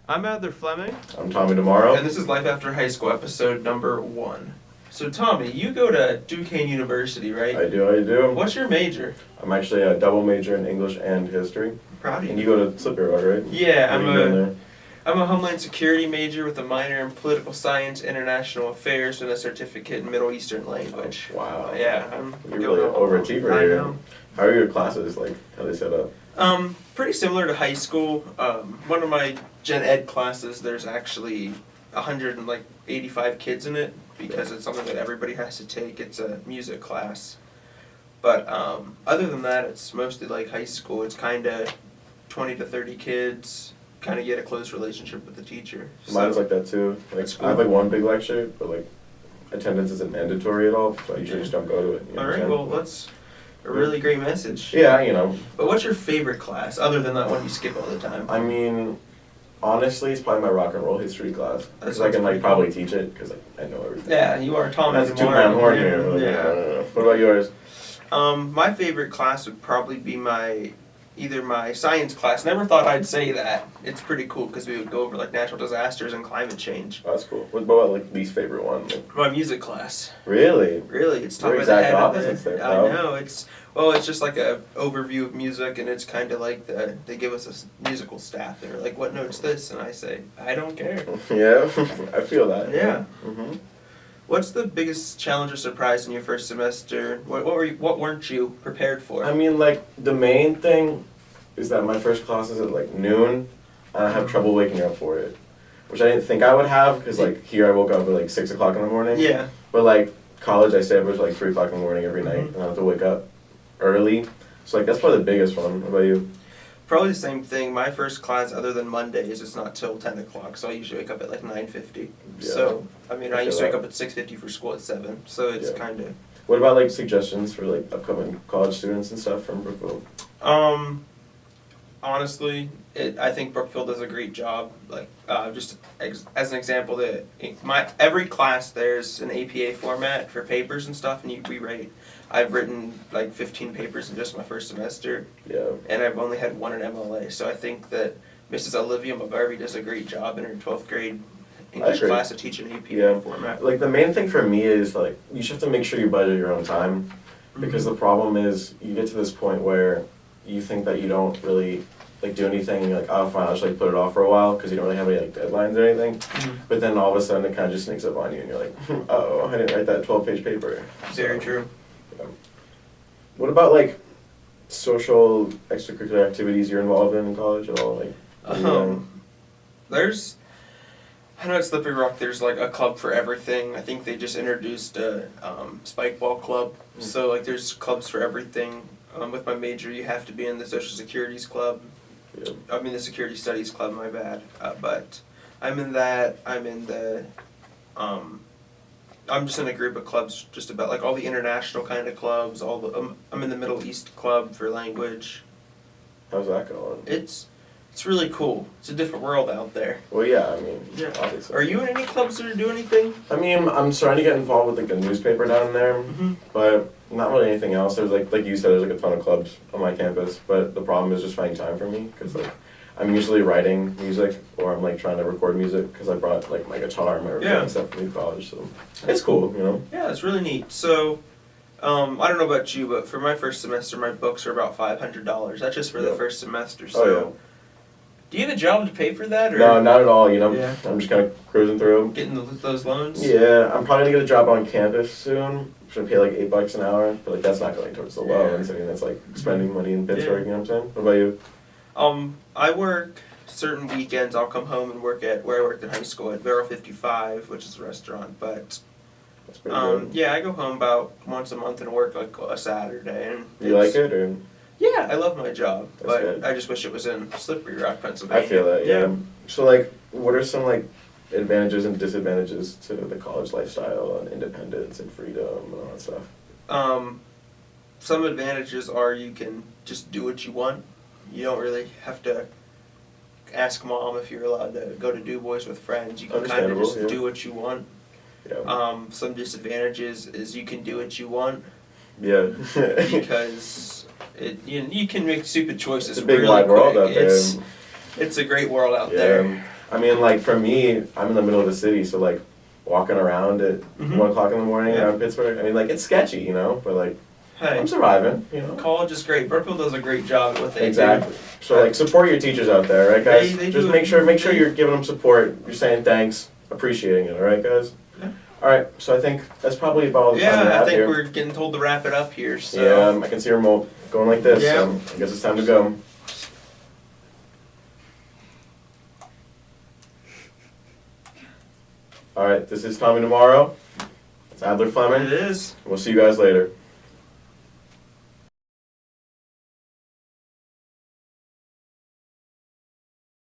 I'm Adler Fleming. I'm Tommy Demauro. And this is Life After High School, episode number 1. So Tommy, you go to Duquesne University, right? I do. What's your major? I'm actually a double major in English and history. Proud of you. And you go to Slippery Rock, right? Yeah, What are you doing there? I'm a Homeland Security major with a minor in Political Science, International Affairs, and a certificate in Middle Eastern Language. Oh, wow. Yeah, I'm You're going really overachievers I here. know. How are your classes? Like, how are they set up? Pretty similar to high school. One of my gen ed classes, there's actually 185 kids in it because it's something that everybody has to take. It's a music class. But other than that, it's mostly like high school. It's kind of 20 to 30 kids. Kind of get a close relationship with the teacher. Mine's like that too. Like, That's cool. I have like one big lecture, but like attendance isn't mandatory at all, so I usually just don't go to it. You know All what I'm right, saying? well, that's a really great message. Yeah, you know. But what's your favorite class, other than that one you skip all the time? I mean, honestly, it's probably my rock and roll history class. That Because I sounds can like pretty probably cool. teach it, because like, I know everything. Yeah, you are Tommy. That's a two-man horn here. But, Yeah. What about yours? My favorite class would probably be either my science class. Never thought I'd say that. It's pretty cool because we would go over like natural disasters and climate change. Oh, that's cool. What about like least favorite one? Like, My music class. really? Really, it's We're taught by the exact head of opposites the. there, I pal. know it's just like a overview of music, and it's kind of like they give us a musical staff. They're like, "What note's this?" And I say, "I don't care." Yeah, I feel that. Yeah. Mm-hmm. What's the biggest challenge or surprise in your first semester? What weren't you prepared for? I mean, like, the main thing is that my first class is at like noon, and I have trouble waking up for it. Which I didn't think I would have, because like here I woke up at like 6 o'clock in the morning. Yeah. But like college, I stay up until like 3 o'clock in the morning every night, Mhm. and I have to wake up early. So like that's probably the biggest one. What about you? Probably the same thing. My first class, other than Mondays, it's not till 10 o'clock, so I usually wake up at like 9:50. Yeah. So, I mean, I I used to feel wake that. up at 6:50 for school at 7, so it's Yeah. kind of... What about like suggestions for like upcoming college students and stuff from Brookville? Honestly, I think Brookfield does a great job. Like, just as an example, every class there's an APA format for papers and stuff, and we rate. I've written like 15 papers in just my first semester, Yeah. and I've only had one in MLA. So I think that Mrs. Olivia McGarvey does a great job in her 12th grade English agree. class to teach an APA Yeah. format. Like the main thing for me is like you just have to make sure you budget your own time, because the problem is you get to this point where you think that you don't really like do anything, and you're like, oh fine, I'll just like put it off for a while because you don't really have any like deadlines or anything. Mhm. But then all of a sudden it kind of just sneaks up on you, and you're like, oh, I didn't write that 12-page paper. Very So, true. yeah. What about like social extracurricular activities you're involved in college at all? Like, what are you doing? I know at Slippery Rock there's like a club for everything. I think they just introduced a spike ball club. Mm. So like there's clubs for everything. With my major, you have to be in the social securities club. Yeah. I mean the security studies club. My bad. But I'm in that. I'm in the. I'm just in a group of clubs, just about like all the international kind of clubs. I'm in the Middle East club for language. How's that going? It's really cool. It's a different world out there. Well, yeah, I mean, Yeah. obviously. Are you in any clubs or do anything? I mean, I'm starting to get involved with like a newspaper down there, Mm-hmm. but not really anything else. There's like you said, there's like a ton of clubs on my campus, but the problem is just finding time for me, because like I'm usually writing music, or I'm like trying to record music, because I brought like my guitar and my recording Yeah. stuff from college, so it's cool, you know. Yeah, it's really neat. So, I don't know about you, but for my first semester, my books are about $500. That's just for the Yeah. first semester. So, Oh yeah. do you have a job to pay for that, or No, not at all. You know, Yeah. I'm just kind of cruising through. getting those loans? Yeah, I'm probably gonna get a job on campus soon. Should pay like $8 an hour, but like that's not going towards the loans. I mean, that's like spending money in Pittsburgh. You know what I'm saying? What about you? I work certain weekends. I'll come home and work at where I worked in high school at Barrel 55, which is a restaurant. But That's pretty good. yeah, I go home about once a month and work like a Saturday. And You like it, or? Yeah, I love my job, That's but good. I just wish it was in Slippery Rock, Pennsylvania. I feel that, yeah. So, like, what are some, like, advantages and disadvantages to the college lifestyle and independence and freedom and all that stuff? Some advantages are you can just do what you want. You don't really have to ask mom if you're allowed to go to Du Bois with friends. You can kind of Understandable, just yeah. do what you want. Yeah. Some disadvantages is you can do what you want Yeah. because you can make stupid choices It's a big really wide world quick. out there. It's a great world out Yeah. there. I mean, like for me, I'm in the middle of the city, so like walking around at 1 o'clock in the morning Yeah. around Pittsburgh. I mean, like it's sketchy, you know, but like Hey, I'm surviving, you know. college is great. Brookville does a great job at what they Exactly. do. So like support your teachers out there, right, guys? They Just do make sure they- you're giving them support. You're saying thanks, appreciating it. All right, guys. Yeah. All right. So I think that's probably about all the time we Yeah, I have think here. we're getting told to wrap it up here. So Yeah, I can see remote going like this. Yeah. So I guess it's time to go. All right. This is Tommy Demauro. It's Adler it Fleming. is. We'll see you guys later.